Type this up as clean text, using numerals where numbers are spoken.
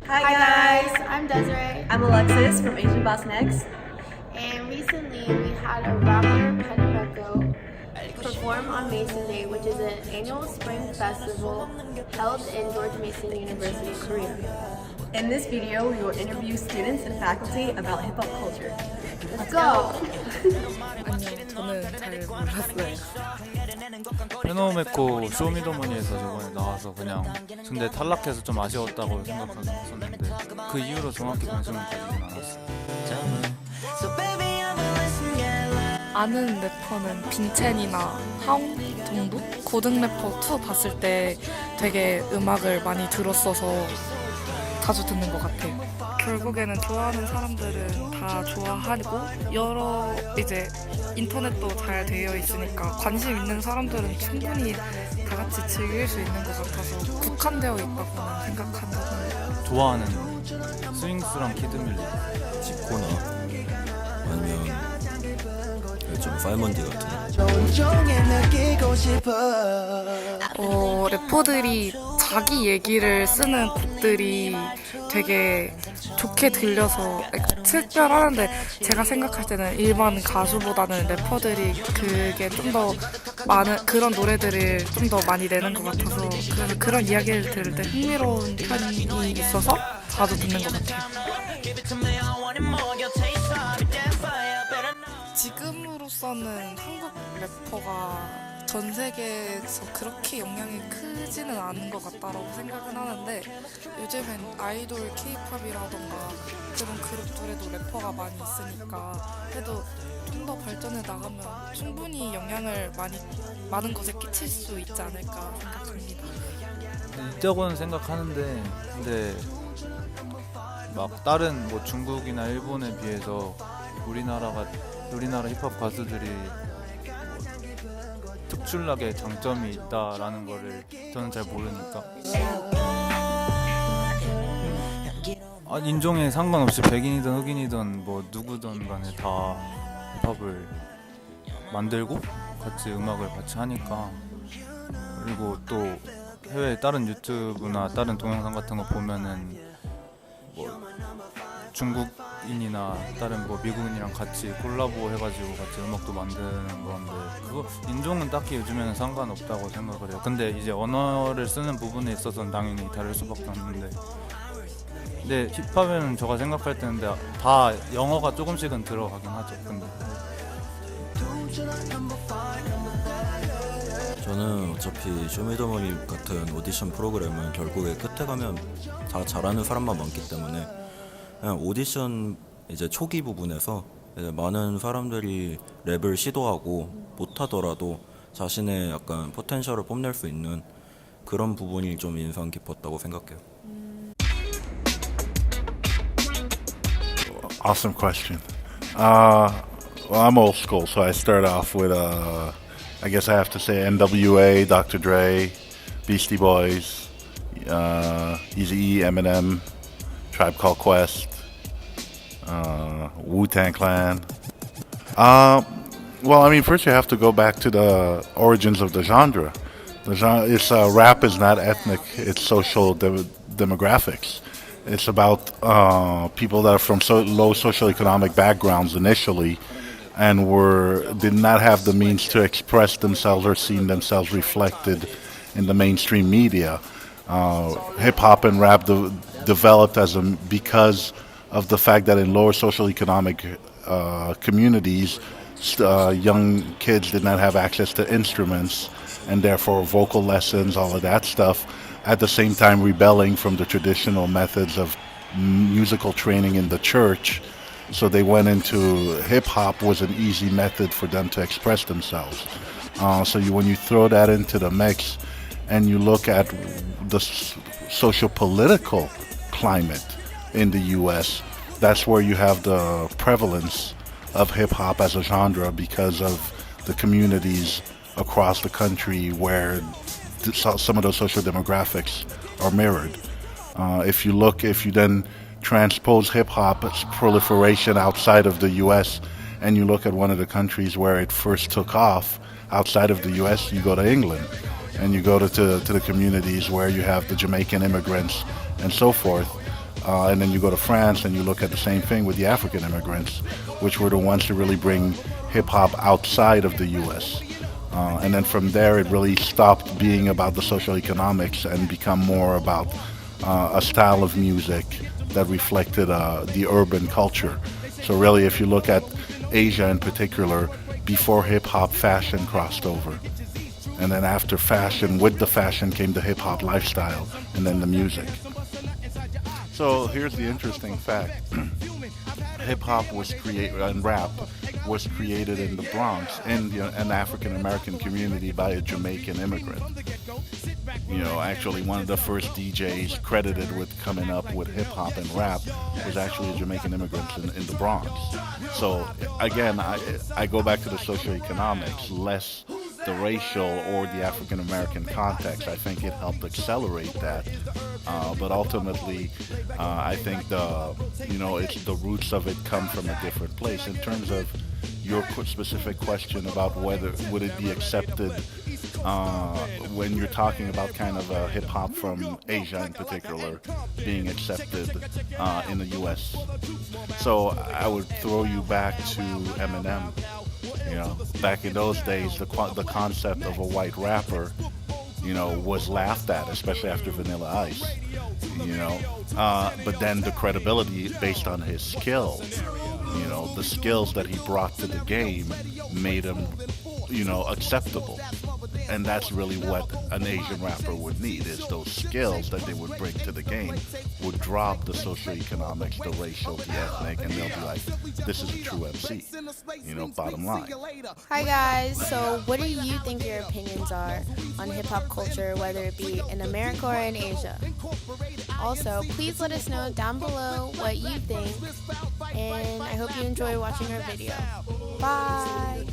Hi guys, I'm Desiree. I'm Alexis from Asian Boss Next. And recently we had a rapper, Penomeco, perform on Mason Day, which is an annual spring festival held in George Mason University in Korea. In this video, we will interview students and faculty about hip hop culture. Let's go! 아니요, 저는 잘 몰랐어요. 페노메코 쇼미더머니에서 저번에 나와서 그냥 근데 탈락해서 좀 아쉬웠다고 생각하긴 했었는데 그 이후로 정확히 관심을 가지진 않았어요. 아는 래퍼는 빈첸이나 하웅 정도? 고등 래퍼 2 봤을 때 되게 음악을 많이 들었어서 자주 듣는 것 같아요. 결국에는 좋아하는 사람들은 다 좋아하고 여러 이제 인터넷도 잘 되어 있으니까 관심 있는 사람들은 충분히 다 같이 즐길 수 있는 것 같아서 국한되어 있다고는 생각한다고. 좋아하는 스윙스랑 키드밀리, 지코나 아니면 좀 파이먼디 같은 래퍼들이 자기 얘기를 쓰는 곡들이 되게 좋게 들려서 특별하는데 제가 생각할 때는 일반 가수보다는 래퍼들이 그게 좀 더 많은 그런 노래들을 좀 더 많이 내는 것 같아서 그래서 그런 이야기를 들을 때 흥미로운 편이 있어서 자주 듣는 것 같아요. 지금으로서는 한국 래퍼가 전 세계에서 그렇게 영향이 크지는 않은 것 같다라고 생각은 하는데 요즘엔 아이돌 K-팝이라던가 그런 그룹들에도 래퍼가 많이 있으니까 해도 좀 더 발전해 나가면 충분히 영향을 많은 것에 끼칠 수 있지 않을까 생각합니다. 있다고는 생각하는데 근데 막 다른 뭐 중국이나 일본에 비해서 우리나라 힙합 가수들이 특출나게 장점이 있다라는 거를 저는 잘 모르니까 인종에 상관없이 백인이든 흑인이든 뭐 누구든 간에 다 힙합을 만들고 같이 음악을 같이 하니까 그리고 또 해외 다른 유튜브나 다른 동영상 같은 거 보면은 뭐 중국인이나 다른 뭐 미국인이랑 같이 콜라보 해가지고 같이 음악도 만드는 건데 그거 인종은 딱히 요즘에는 상관없다고 생각을 해요. 근데 이제 언어를 쓰는 부분에 있어서는 당연히 다를 수밖에 없는데 근데 힙합에는 제가 생각할 때는 다 영어가 조금씩은 들어가긴 하죠. 근데 저는 어차피 쇼미더머니 같은 오디션 프로그램은 결국에 끝에 가면 다 잘하는 사람만 많기 때문에 그냥 오디션 이제 초기 부분에서 이제 많은 사람들이 랩을 시도하고 못하더라도 자신의 약간 포텐셜을 뽐낼 수 있는 그런 부분이 좀 인상 깊었다고 생각해요. Awesome question. Well, I'm old school, so I start off with, I guess I have to say NWA, Dr. Dre, Beastie Boys, Eazy-E, Eminem, Tribe Called Quest, Wu-Tang Clan. Well, I mean, first you have to go back to the origins of the genre. Rap is not ethnic; it's social demographics. It's about people that are from low socioeconomic backgrounds initially, and did not have the means to express themselves or see themselves reflected in the mainstream media. Hip hop and rap developed because of the fact that in lower socioeconomic communities, young kids did not have access to instruments, and therefore vocal lessons, all of that stuff. At the same time rebelling from the traditional methods of musical training in the church. So they went into hip-hop was an easy method for them to express themselves. When you throw that into the mix and you look at the socio-political climate in the U.S., that's where you have the prevalence of hip-hop as a genre because of the communities across the country where some of those social demographics are mirrored. If you then transpose hip-hop's proliferation outside of the U.S. and you look at one of the countries where it first took off outside of the U.S., you go to England and you go to the communities where you have the Jamaican immigrants and so forth. And then you go to France and you look at the same thing with the African immigrants, which were the ones to really bring hip-hop outside of the U.S. And then from there, it really stopped being about the social economics and become more about a style of music that reflected the urban culture. So really, if you look at Asia in particular, before hip-hop, fashion crossed over. And then after fashion, with the fashion came the hip-hop lifestyle, and then the music. So here's the interesting fact. Hip-hop was created, and rap was created in the Bronx, in an African-American community by a Jamaican immigrant. You know, actually one of the first DJs credited with coming up with hip-hop and rap was actually a Jamaican immigrant in the Bronx. So again, I go back to the socioeconomics, less the racial or the African American context. I think it helped accelerate that, but ultimately, I think it's the roots of it come from a different place. In terms of your specific question about whether would it be accepted when you're talking about kind of hip hop from Asia in particular being accepted in the U.S. So I would throw you back to Eminem. You know, back in those days, the concept of a white rapper, was laughed at, especially after Vanilla Ice. But then the credibility based on his skill, the skills that he brought to the game made him, acceptable. And that's really what an Asian rapper would need, is those skills that they would bring to the game would drop the socioeconomics, the racial, the ethnic, and they'll be like, this is a true MC, bottom line. Hi guys, so what do you think your opinions are on hip-hop culture, whether it be in America or in Asia? Also, please let us know down below what you think, and I hope you enjoy watching our video. Bye!